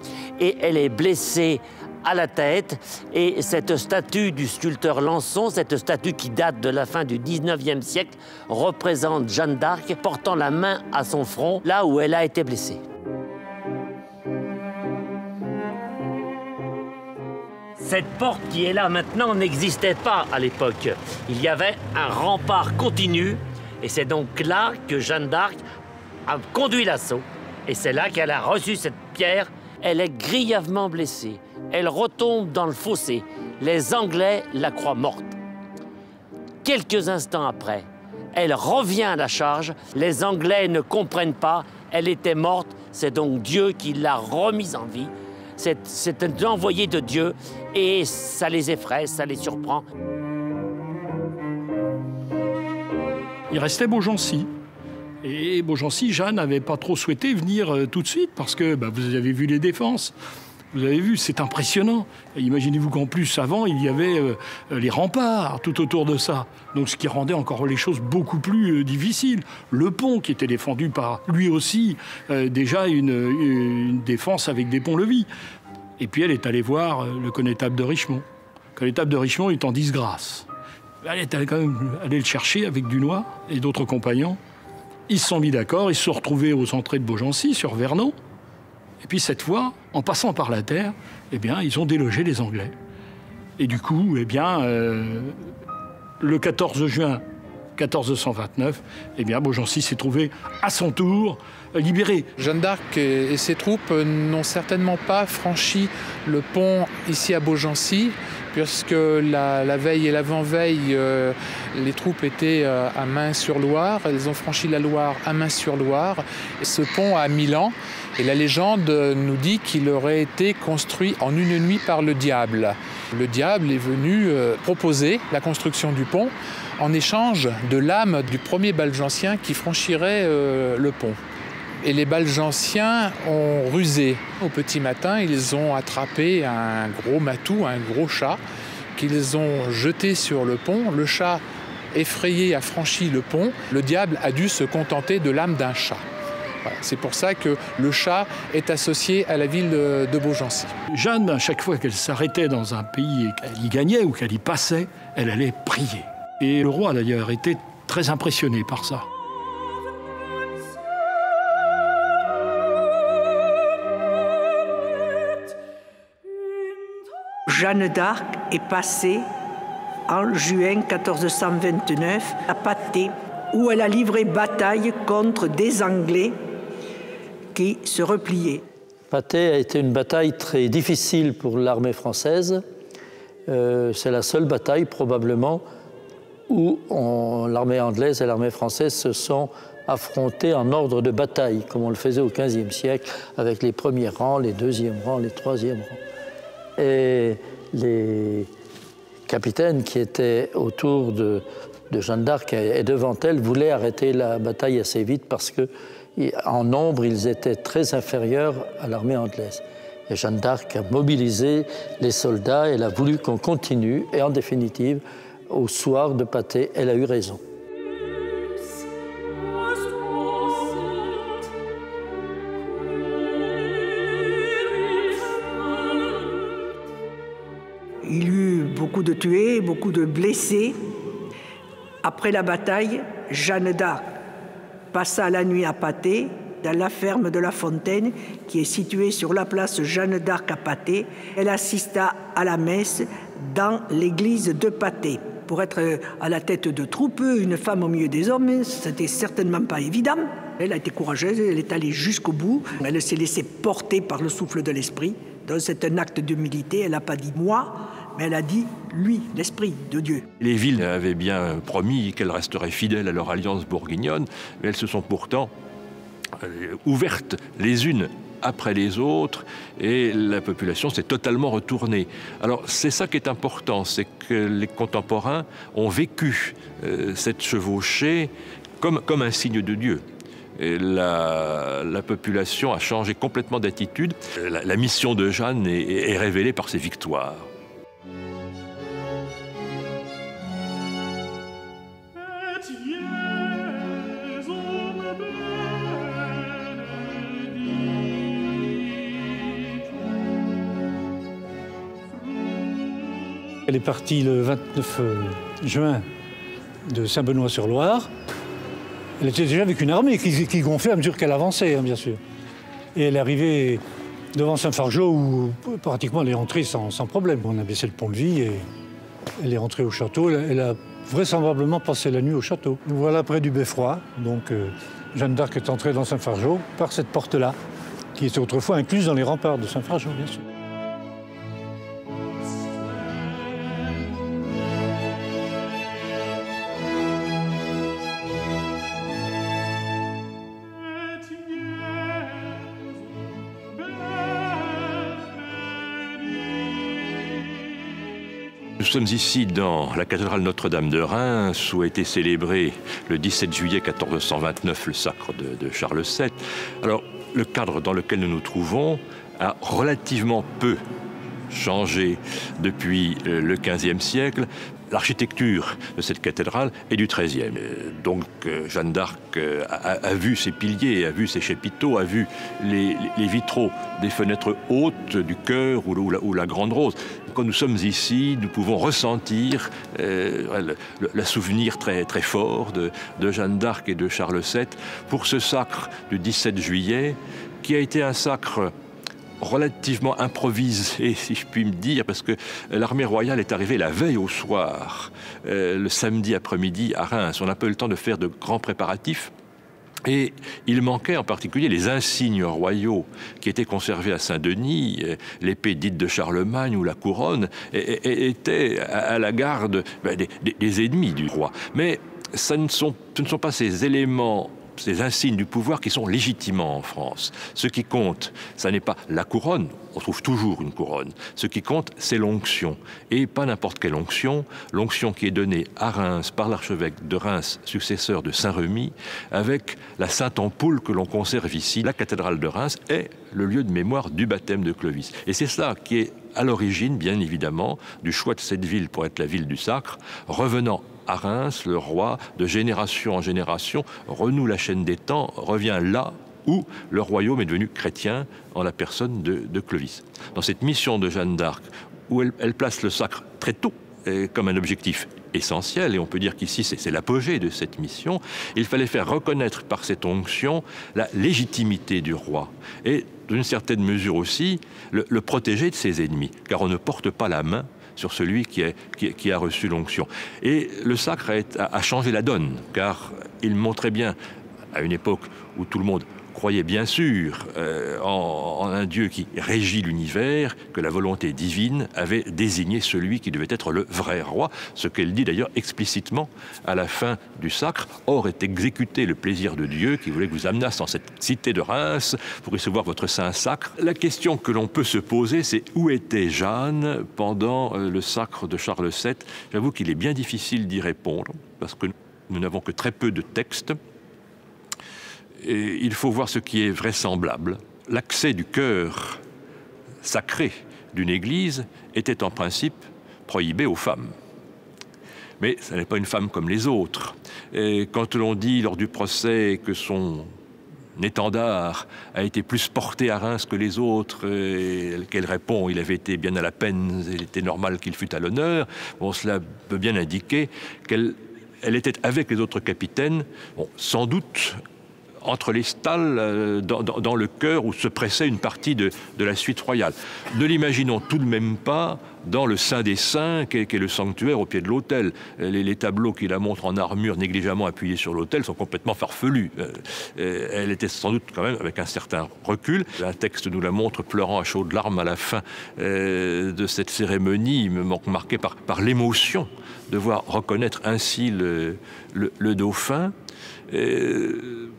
et elle est blessée à la tête. Et cette statue du sculpteur Lançon, cette statue qui date de la fin du 19e siècle, représente Jeanne d'Arc portant la main à son front, là où elle a été blessée. Cette porte qui est là maintenant n'existait pas à l'époque. Il y avait un rempart continu et c'est donc là que Jeanne d'Arc a conduit l'assaut. Et c'est là qu'elle a reçu cette pierre. Elle est grièvement blessée. Elle retombe dans le fossé. Les Anglais la croient morte. Quelques instants après, elle revient à la charge. Les Anglais ne comprennent pas. Elle était morte. C'est donc Dieu qui l'a remise en vie. C'est un envoyé de Dieu et ça les effraie, ça les surprend. Il restait Beaugency. Et Beaugency, Jeanne n'avait pas trop souhaité venir tout de suite parce que vous avez vu les défenses. Vous avez vu, c'est impressionnant. Imaginez-vous qu'en plus, avant, il y avait les remparts tout autour de ça. Donc, ce qui rendait encore les choses beaucoup plus difficiles. Le pont qui était défendu par, lui aussi, déjà une défense avec des ponts-levis. Et puis, elle est allée voir le connétable de Richemont. Le connétable de Richemont est en disgrâce. Elle est allée quand même aller le chercher avec Dunois et d'autres compagnons. Ils se sont mis d'accord, ils se sont retrouvés aux entrées de Beaugency, sur Vernon. Et puis cette fois, en passant par la terre, eh bien, ils ont délogé les Anglais. Et du coup, eh bien, le 14 juin 1429, eh bien, Beaugency s'est trouvé à son tour libéré. Jeanne d'Arc et ses troupes n'ont certainement pas franchi le pont ici à Beaugency, puisque la veille et l'avant-veille, les troupes étaient à Main-sur-Loire. Elles ont franchi la Loire à Main-sur-Loire. Ce pont a 1000 ans. Et la légende nous dit qu'il aurait été construit en une nuit par le diable. Le diable est venu proposer la construction du pont en échange de l'âme du premier Balgensien qui franchirait le pont. Et les Balgensiens ont rusé. Au petit matin, ils ont attrapé un gros matou, un gros chat, qu'ils ont jeté sur le pont. Le chat, effrayé, a franchi le pont. Le diable a dû se contenter de l'âme d'un chat. Voilà. C'est pour ça que le chat est associé à la ville de Beaugency. Jeanne, à chaque fois qu'elle s'arrêtait dans un pays et qu'elle y gagnait ou qu'elle y passait, elle allait prier. Et le roi, d'ailleurs, était très impressionné par ça. Jeanne d'Arc est passée en juin 1429 à Patay, où elle a livré bataille contre des Anglais qui se repliaient. Patay a été une bataille très difficile pour l'armée française. C'est la seule bataille, probablement, où l'armée anglaise et l'armée française se sont affrontées en ordre de bataille, comme on le faisait au XVe siècle, avec les premiers rangs, les deuxièmes rangs, les troisièmes rangs. Et les capitaines qui étaient autour de Jeanne d'Arc et devant elle voulaient arrêter la bataille assez vite parce que En nombre, ils étaient très inférieurs à l'armée anglaise. Et Jeanne d'Arc a mobilisé les soldats, elle a voulu qu'on continue, et en définitive, au soir de Patay, elle a eu raison. Il y eut beaucoup de tués, beaucoup de blessés. Après la bataille, Jeanne d'Arc passa la nuit à Patay, dans la ferme de la Fontaine, qui est située sur la place Jeanne d'Arc à Patay. Elle assista à la messe dans l'église de Patay. Pour être à la tête de troupe, une femme au milieu des hommes, c'était certainement pas évident. Elle a été courageuse, elle est allée jusqu'au bout. Elle s'est laissée porter par le souffle de l'esprit. Donc c'est un acte d'humilité. Elle n'a pas dit moi, mais elle a dit lui, l'esprit de Dieu. Les villes avaient bien promis qu'elles resteraient fidèles à leur alliance bourguignonne, mais elles se sont pourtant ouvertes les unes après les autres, et la population s'est totalement retournée. Alors c'est ça qui est important, c'est que les contemporains ont vécu cette chevauchée comme un signe de Dieu. Et la population a changé complètement d'attitude. La mission de Jeanne est révélée par ses victoires. Elle est partie le 29 juin de Saint-Benoît-sur-Loire. Elle était déjà avec une armée qui gonflait à mesure qu'elle avançait, hein, bien sûr. Et elle est arrivée devant Saint-Fargeau où pratiquement elle est entrée sans problème. On a baissé le pont-levis et elle est rentrée au château. Elle a vraisemblablement passé la nuit au château. Nous voilà près du Beffroi. Donc Jeanne d'Arc est entrée dans Saint-Fargeau par cette porte-là, qui était autrefois incluse dans les remparts de Saint-Fargeau, bien sûr. Nous sommes ici dans la cathédrale Notre-Dame de Reims, où a été célébré le 17 juillet 1429 le sacre de Charles VII. Alors, le cadre dans lequel nous nous trouvons a relativement peu changé depuis le XVe siècle. L'architecture de cette cathédrale est du XIIIe. Donc Jeanne d'Arc a vu ses piliers, a vu ses chapiteaux, a vu les vitraux des fenêtres hautes du chœur ou la grande rose. Quand nous sommes ici, nous pouvons ressentir le souvenir très, très fort de Jeanne d'Arc et de Charles VII pour ce sacre du 17 juillet, qui a été un sacre relativement improvisé, si je puis me dire, parce que l'armée royale est arrivée la veille au soir, le samedi après-midi à Reims. On n'a pas eu le temps de faire de grands préparatifs. Et il manquait en particulier les insignes royaux qui étaient conservés à Saint-Denis, l'épée dite de Charlemagne ou la couronne, étaient à la garde des ennemis du roi. Mais ce ne sont pas ces éléments, ces insignes du pouvoir qui sont légitimement en France. Ce qui compte, ça n'est pas la couronne, on trouve toujours une couronne. Ce qui compte, c'est l'onction. Et pas n'importe quelle onction, l'onction qui est donnée à Reims par l'archevêque de Reims, successeur de Saint-Remy, avec la Sainte Ampoule que l'on conserve ici. La cathédrale de Reims est le lieu de mémoire du baptême de Clovis. Et c'est ça qui est à l'origine, bien évidemment, du choix de cette ville pour être la ville du sacre, revenant à Reims, le roi, de génération en génération, renoue la chaîne des temps, revient là où le royaume est devenu chrétien en la personne de Clovis. Dans cette mission de Jeanne d'Arc, où elle place le sacre très tôt comme un objectif essentiel, et on peut dire qu'ici c'est l'apogée de cette mission, il fallait faire reconnaître par cette onction la légitimité du roi, et d'une certaine mesure aussi le protéger de ses ennemis, car on ne porte pas la main sur celui qui a reçu l'onction. Et le sacre a changé la donne, car il montrait bien, à une époque où tout le monde croyait bien sûr en un Dieu qui régit l'univers, que la volonté divine avait désigné celui qui devait être le vrai roi, ce qu'elle dit d'ailleurs explicitement à la fin du sacre. Or est exécuté le plaisir de Dieu qui voulait que vous amenasse en cette cité de Reims pour recevoir votre saint sacre. La question que l'on peut se poser, c'est où était Jeanne pendant le sacre de Charles VII? J'avoue qu'il est bien difficile d'y répondre, parce que nous n'avons que très peu de textes. Et il faut voir ce qui est vraisemblable. L'accès du cœur sacré d'une église était en principe prohibé aux femmes. Mais ce n'est pas une femme comme les autres. Et quand l'on dit lors du procès que son étendard a été plus porté à Reims que les autres, qu'elle répond, il avait été bien à la peine, il était normal qu'il fût à l'honneur, bon, cela peut bien indiquer qu'elle était avec les autres capitaines, bon, sans doute entre les stalles, dans le chœur où se pressait une partie de la suite royale. Ne l'imaginons tout de même pas dans le Saint des Saints, qui est le sanctuaire au pied de l'autel. Les tableaux qui la montrent en armure négligemment appuyés sur l'autel sont complètement farfelus. Elle était sans doute quand même avec un certain recul. Un texte nous la montre pleurant à chaudes larmes à la fin de cette cérémonie, marquée par l'émotion de voir reconnaître ainsi le dauphin.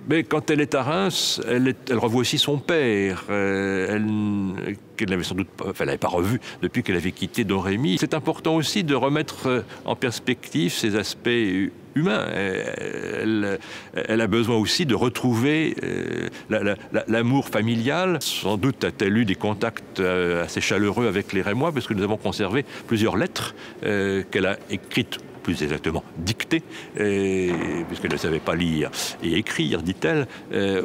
Mais quand elle est à Reims, elle revoit aussi son père, qu'elle n'avait sans doute pas, elle n'avait pas revu depuis qu'elle avait quitté Domrémy. C'est important aussi de remettre en perspective ces aspects humain. Elle a besoin aussi de retrouver l'amour familial. Sans doute a-t-elle eu des contacts assez chaleureux avec les Rémois, parce que nous avons conservé plusieurs lettres qu'elle a écrites, plus exactement dictée, puisqu'elle ne savait pas lire et écrire, dit-elle,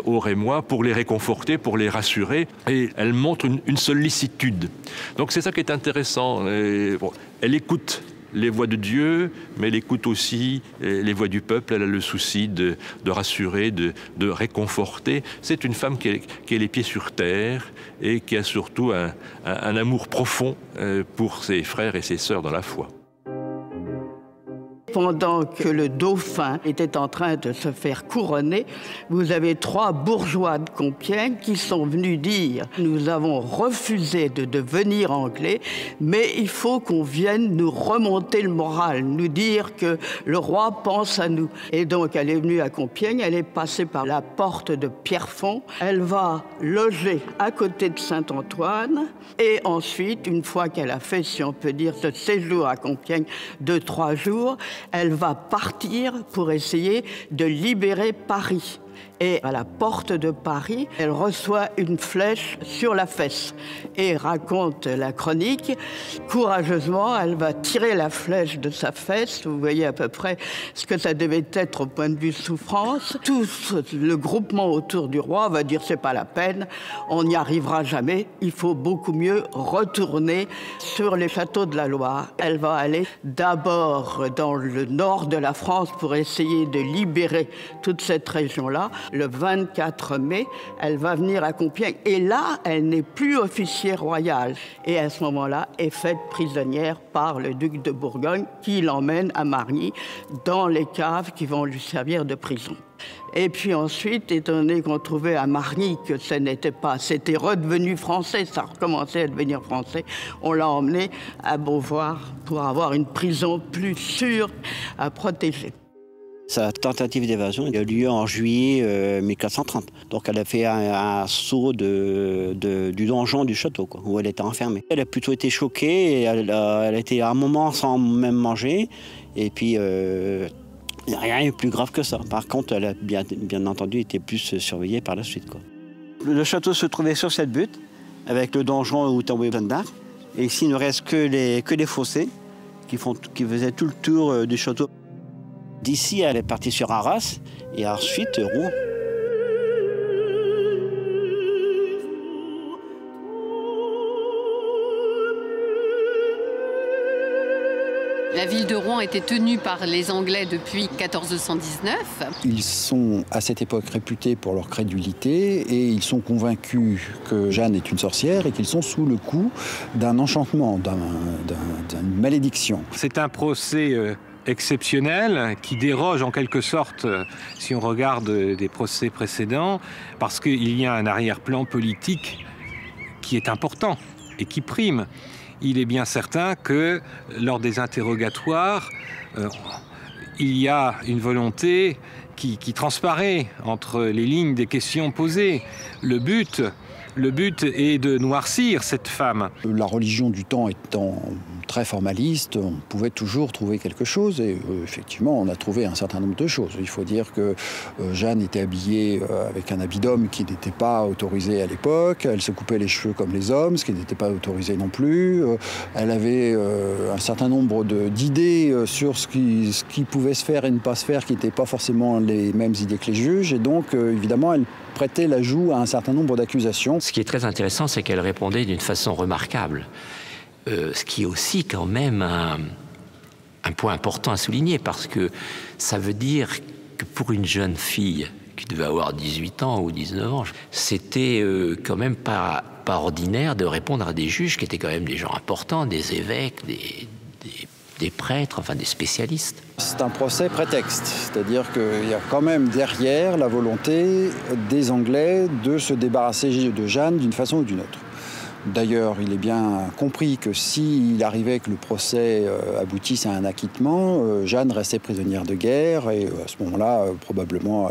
aux Rémois pour les réconforter, pour les rassurer. Et elle montre une sollicitude. Donc c'est ça qui est intéressant. Bon, elle écoute les voix de Dieu, mais elle écoute aussi les voix du peuple. Elle a le souci de rassurer, de réconforter. C'est une femme qui a les pieds sur terre et qui a surtout un amour profond pour ses frères et ses sœurs dans la foi. Pendant que le dauphin était en train de se faire couronner, vous avez 3 bourgeois de Compiègne qui sont venus dire « Nous avons refusé de devenir anglais, mais il faut qu'on vienne nous remonter le moral, nous dire que le roi pense à nous. » Et donc elle est venue à Compiègne, elle est passée par la porte de Pierrefonds, elle va loger à côté de Saint-Antoine, et ensuite, une fois qu'elle a fait, si on peut dire, ce séjour à Compiègne de 3 jours, elle va partir pour essayer de libérer Paris. Et à la porte de Paris, elle reçoit une flèche sur la fesse. Et raconte la chronique, courageusement, elle va tirer la flèche de sa fesse. Vous voyez à peu près ce que ça devait être au point de vue souffrance. Tout le groupement autour du roi va dire c'est pas la peine, on n'y arrivera jamais, il faut beaucoup mieux retourner sur les châteaux de la Loire. Elle va aller d'abord dans le nord de la France pour essayer de libérer toute cette région-là. Le 24 mai, elle va venir à Compiègne. Et là, elle n'est plus officière royale. Et à ce moment-là, est faite prisonnière par le duc de Bourgogne, qui l'emmène à Margny, dans les caves qui vont lui servir de prison. Et puis ensuite, étant donné qu'on trouvait à Margny que ce n'était pas, c'était redevenu français, ça recommençait à devenir français, on l'a emmené à Beauvoir pour avoir une prison plus sûre à protéger. Sa tentative d'évasion a eu lieu en juillet 1430. Donc elle a fait un saut du donjon du château, quoi, où elle était enfermée. Elle a plutôt été choquée, et elle a été à un moment sans même manger. Et puis, il n'y a rien eu plus grave que ça. Par contre, elle a bien entendu été plus surveillée par la suite, quoi. Le château se trouvait sur cette butte, avec le donjon où tombait Jeanne d'Arc. Et ici, il ne reste que les fossés qui faisaient tout le tour du château. D'ici, elle est partie sur Arras et ensuite Rouen. La ville de Rouen était tenue par les Anglais depuis 1419. Ils sont à cette époque réputés pour leur crédulité et ils sont convaincus que Jeanne est une sorcière et qu'ils sont sous le coup d'un enchantement, d'une malédiction. C'est un procès exceptionnel qui déroge en quelque sorte, si on regarde des procès précédents, parce qu'il y a un arrière-plan politique qui est important et qui prime. Il est bien certain que lors des interrogatoires, il y a une volonté qui transparaît entre les lignes des questions posées. Le but est de noircir cette femme. La religion du temps étant très formaliste, on pouvait toujours trouver quelque chose. Et effectivement, on a trouvé un certain nombre de choses. Il faut dire que Jeanne était habillée avec un habit d'homme qui n'était pas autorisé à l'époque. Elle se coupait les cheveux comme les hommes, ce qui n'était pas autorisé non plus. Elle avait un certain nombre d'idées sur ce qui pouvait se faire et ne pas se faire, qui n'étaient pas forcément les mêmes idées que les juges. Et donc, évidemment, elle prêtait la joue à un certain nombre d'accusations. Ce qui est très intéressant, c'est qu'elle répondait d'une façon remarquable. Ce qui est aussi quand même un point important à souligner, parce que ça veut dire que pour une jeune fille qui devait avoir 18 ans ou 19 ans, c'était quand même pas ordinaire de répondre à des juges qui étaient quand même des gens importants, des évêques, des prêtres, enfin des spécialistes. C'est un procès prétexte, c'est-à-dire qu'il y a quand même derrière la volonté des Anglais de se débarrasser de Jeanne d'une façon ou d'une autre. D'ailleurs, il est bien compris que s'il arrivait que le procès aboutisse à un acquittement, Jeanne restait prisonnière de guerre et à ce moment-là, probablement,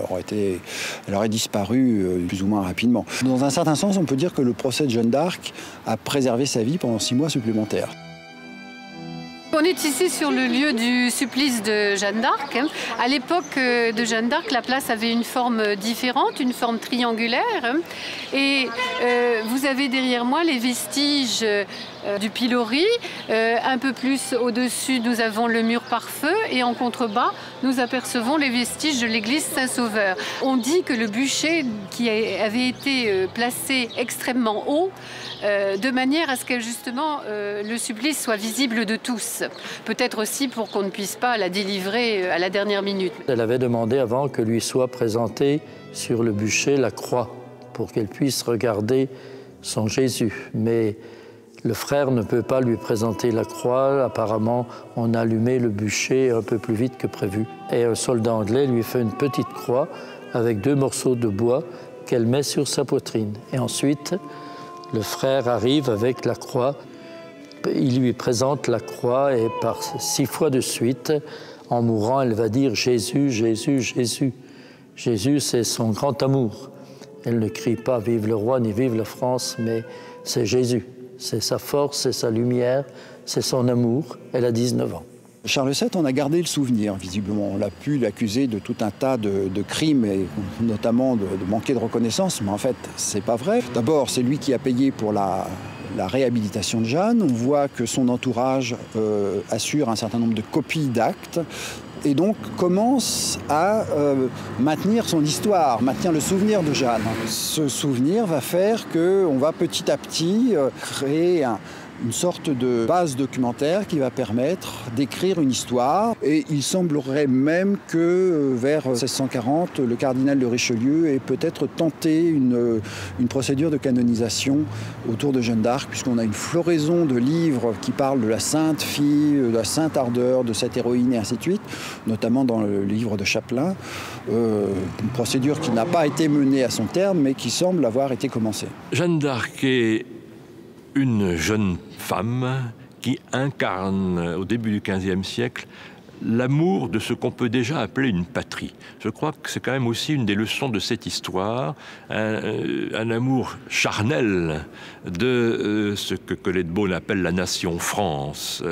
elle aurait disparu plus ou moins rapidement. Dans un certain sens, on peut dire que le procès de Jeanne d'Arc a préservé sa vie pendant 6 mois supplémentaires. On est ici sur le lieu du supplice de Jeanne d'Arc. À l'époque de Jeanne d'Arc, la place avait une forme différente, une forme triangulaire. Et vous avez derrière moi les vestiges du pilori. Un peu plus au-dessus, nous avons le mur par feu. Et en contrebas, nous apercevons les vestiges de l'église Saint-Sauveur. On dit que le bûcher qui avait été placé extrêmement haut, de manière à ce que justement le supplice soit visible de tous. Peut-être aussi pour qu'on ne puisse pas la délivrer à la dernière minute. Elle avait demandé avant que lui soit présentée sur le bûcher la croix pour qu'elle puisse regarder son Jésus. Mais le frère ne peut pas lui présenter la croix. Apparemment, on a allumé le bûcher un peu plus vite que prévu. Et un soldat anglais lui fait une petite croix avec 2 morceaux de bois qu'elle met sur sa poitrine. Et ensuite, le frère arrive avec la croix. Il lui présente la croix et par 6 fois de suite, en mourant, elle va dire « Jésus, Jésus, Jésus ». Jésus, c'est son grand amour. Elle ne crie pas « Vive le roi » ni « Vive la France », mais c'est Jésus. C'est sa force, c'est sa lumière, c'est son amour. Elle a 19 ans. Charles VII en a gardé le souvenir, visiblement. On a pu l'accuser de tout un tas de crimes, et notamment de manquer de reconnaissance, mais en fait, c'est pas vrai. D'abord, c'est lui qui a payé pour la réhabilitation de Jeanne. On voit que son entourage assure un certain nombre de copies d'actes et donc commence à maintenir son histoire, maintenir le souvenir de Jeanne. Ce souvenir va faire qu'on va petit à petit créer une sorte de base documentaire qui va permettre d'écrire une histoire. Et il semblerait même que vers 1640, le cardinal de Richelieu ait peut-être tenté une procédure de canonisation autour de Jeanne d'Arc, puisqu'on a une floraison de livres qui parlent de la sainte fille, de la sainte ardeur, de cette héroïne et ainsi de suite, notamment dans le livre de Chapelain. Une procédure qui n'a pas été menée à son terme, mais qui semble avoir été commencée. Jeanne d'Arc est une jeune femme qui incarne au début du XVe siècle l'amour de ce qu'on peut déjà appeler une patrie. Je crois que c'est quand même aussi une des leçons de cette histoire, un amour charnel de ce que Colette Beaune appelle la nation France.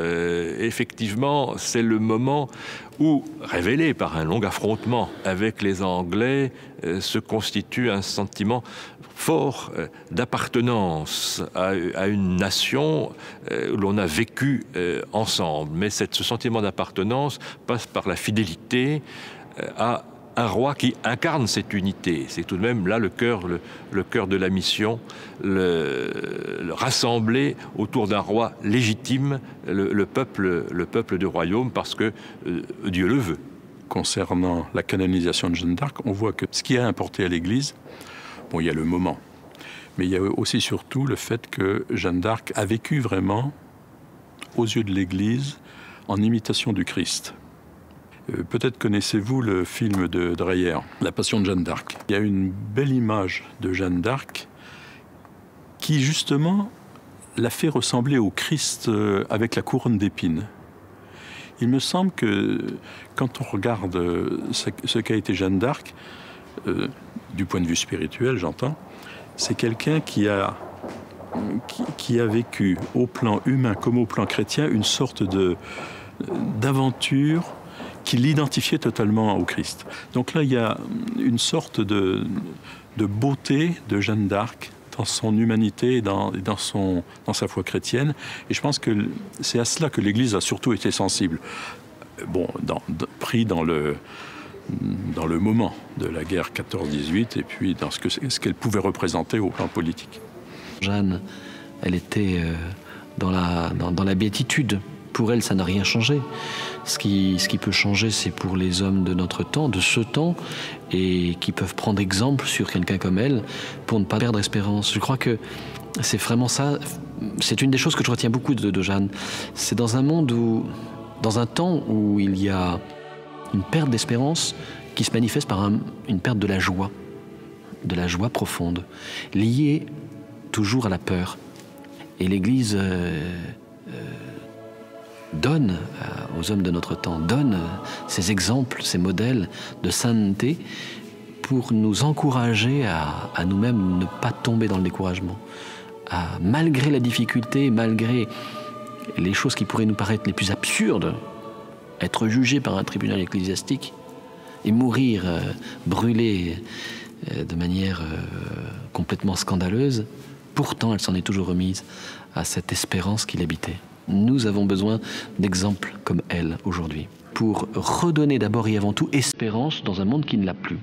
Effectivement, c'est le moment où, révélé par un long affrontement avec les Anglais, se constitue un sentiment fort d'appartenance à une nation où l'on a vécu ensemble. Mais ce sentiment d'appartenance passe par la fidélité à un roi qui incarne cette unité. C'est tout de même là le cœur de la mission, le rassembler autour d'un roi légitime le peuple du royaume, parce que Dieu le veut. Concernant la canonisation de Jeanne d'Arc, on voit que ce qui a importé à l'Église, bon, il y a le moment, mais il y a aussi surtout le fait que Jeanne d'Arc a vécu vraiment, aux yeux de l'Église, en imitation du Christ. Peut-être connaissez-vous le film de Dreyer, La Passion de Jeanne d'Arc. Il y a une belle image de Jeanne d'Arc qui, justement, l'a fait ressembler au Christ avec la couronne d'épines. Il me semble que, quand on regarde ce qu'a été Jeanne d'Arc, du point de vue spirituel, j'entends, c'est quelqu'un qui a qui a vécu au plan humain comme au plan chrétien une sorte d'aventure qui l'identifiait totalement au Christ. Donc là, il y a une sorte de beauté de Jeanne d'Arc dans son humanité et dans sa foi chrétienne. Et je pense que c'est à cela que l'Église a surtout été sensible. Bon, pris dans le moment de la guerre 14-18 et puis dans ce qu'elle pouvait représenter au plan politique. Jeanne, elle était dans la béatitude. Pour elle, ça n'a rien changé. Ce qui peut changer, c'est pour les hommes de notre temps, de ce temps, et qui peuvent prendre exemple sur quelqu'un comme elle pour ne pas perdre espérance. Je crois que c'est vraiment ça. C'est une des choses que je retiens beaucoup de Jeanne. C'est dans un monde dans un temps où il y a une perte d'espérance qui se manifeste par une perte de la joie profonde, liée toujours à la peur. Et l'Église donne aux hommes de notre temps, donne ces exemples, ces modèles de sainteté pour nous encourager à nous-mêmes ne pas tomber dans le découragement, malgré la difficulté, malgré les choses qui pourraient nous paraître les plus absurdes, être jugé par un tribunal ecclésiastique et mourir brûlé de manière complètement scandaleuse, pourtant elle s'en est toujours remise à cette espérance qui l'habitait. Nous avons besoin d'exemples comme elle aujourd'hui, pour redonner d'abord et avant tout espérance dans un monde qui ne l'a plus.